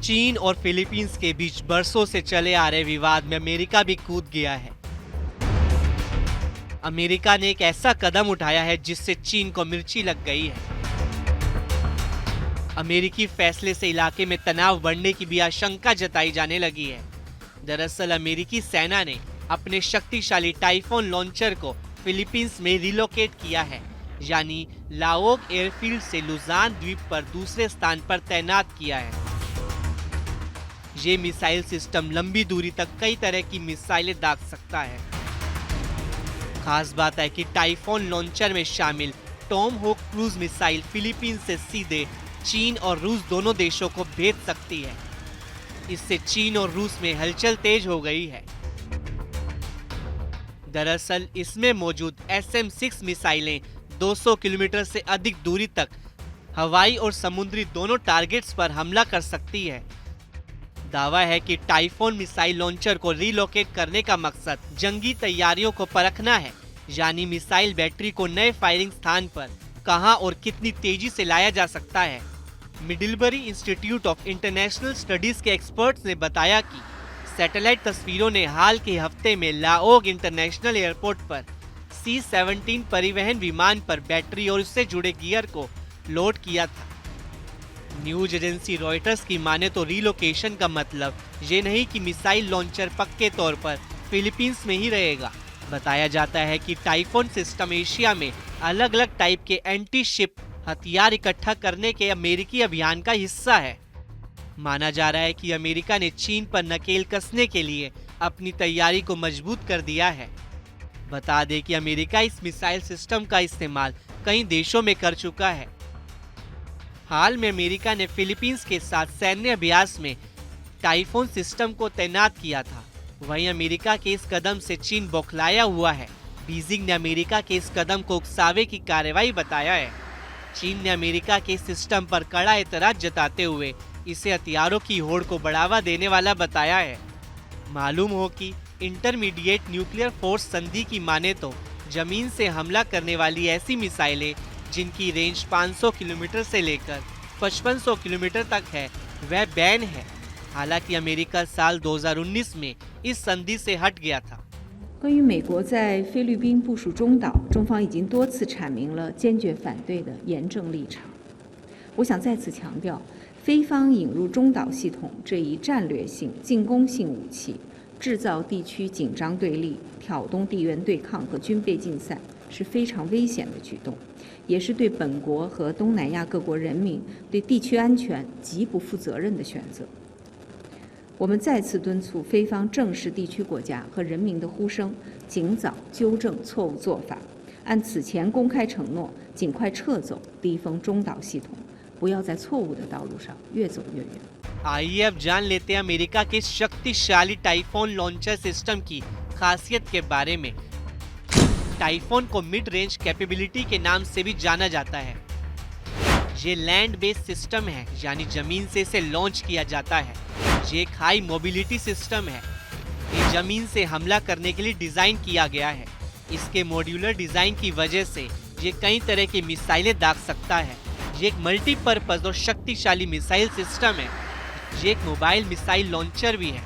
चीन और फिलीपींस के बीच बरसों से चले आ रहे विवाद में अमेरिका भी कूद गया है। अमेरिका ने एक ऐसा कदम उठाया है जिससे चीन को मिर्ची लग गई है। अमेरिकी फैसले से इलाके में तनाव बढ़ने की भी आशंका जताई जाने लगी है। दरअसल अमेरिकी सेना ने अपने शक्तिशाली टाइफून लॉन्चर को फिलीपींस में रिलोकेट किया है, यानी लाओग एयरफील्ड से लुजान द्वीप पर दूसरे स्थान पर तैनात किया है। ये मिसाइल सिस्टम लंबी दूरी तक कई तरह की मिसाइलें दाग सकता है। खास बात है कि टाइफून लॉन्चर में शामिल टॉमहोक क्रूज मिसाइल फिलीपींस से सीधे चीन और रूस दोनों देशों को भेद सकती है। इससे चीन और रूस में हलचल तेज हो गई है। दरअसल इसमें मौजूद SM-6 मिसाइलें 200 किलोमीटर से अधिक दूरी तक हवाई और समुद्री दोनों टारगेट्स पर हमला कर सकती है। दावा है कि टाइफून मिसाइल लॉन्चर को रिलोकेट करने का मकसद जंगी तैयारियों को परखना है, यानी मिसाइल बैटरी को नए फायरिंग स्थान पर कहां और कितनी तेजी से लाया जा सकता है। मिडिलबरी इंस्टीट्यूट ऑफ इंटरनेशनल स्टडीज के एक्सपर्ट्स ने बताया कि सैटेलाइट तस्वीरों ने हाल के हफ्ते में लाओग इंटरनेशनल एयरपोर्ट पर C-17 परिवहन विमान पर बैटरी और उससे जुड़े गियर को लोड किया था। न्यूज एजेंसी रॉयटर्स की माने तो रिलोकेशन का मतलब ये नहीं कि मिसाइल लॉन्चर पक्के तौर पर फिलीपींस में ही रहेगा। बताया जाता है कि टाइफून सिस्टम एशिया में अलग अलग टाइप के एंटी शिप हथियार इकट्ठा करने के अमेरिकी अभियान का हिस्सा है। माना जा रहा है कि अमेरिका ने चीन पर नकेल कसने के लिए अपनी तैयारी को मजबूत कर दिया है। बता दें कि अमेरिका इस मिसाइल सिस्टम का इस्तेमाल कई देशों में कर चुका है। हाल में अमेरिका ने फिलीपींस के साथ सैन्य अभ्यास में टाइफून सिस्टम को तैनात किया था। वहीं अमेरिका के इस कदम से चीन बौखलाया हुआ है। बीजिंग ने अमेरिका के इस कदम को उकसावे की कार्रवाई बताया है। चीन ने अमेरिका के सिस्टम पर कड़ा एतराज जताते हुए इसे हथियारों की होड़ को बढ़ावा देने वाला बताया है। मालूम हो कि इंटरमीडिएट न्यूक्लियर फोर्स संधि की माने तो जमीन से हमला करने वाली ऐसी मिसाइलें जिनकी रेंज 500 किलोमीटर से लेकर 5500 किलोमीटर तक है, वह बैन है। हालांकि अमेरिका साल 2019 में इस संधि से हट गया था। 关于美国在菲律宾部署中导，中方已经多次阐明了坚决反对的严正立场。我想再次强调，菲方引入中导系统这一战略性、进攻性武器，制造地区紧张对立、挑动地缘对抗和军备竞赛，是非常危险的举动，也是对本国和东南亚各国人民、对地区安全极不负责任的选择。 我们再次敦促菲方正视地区国家和人民的呼声，尽早纠正错误做法，按此前公开承诺，尽快撤走低风中导系统，不要在错误的道路上越走越远。 आइए अब जान लेते हैं अमेरिका के शक्तिशाली टाइफून लॉन्चर सिस्टम की खासियत के बारे में। टाइफून को मिड रेंज कैपेबिलिटी के नाम से भी जाना जाता है। ये लैंड बेस्ड सिस्टम है, यानी जमीन से इसे लॉन्च किया जाता है। ये एक हाई मोबिलिटी सिस्टम है। ये जमीन से हमला करने के लिए डिजाइन किया गया है। इसके मॉड्यूलर डिजाइन की वजह से ये कई तरह की मिसाइलें दाग सकता है। ये एक मल्टीपर्पज और शक्तिशाली मिसाइल सिस्टम है। ये एक मोबाइल मिसाइल लॉन्चर भी है।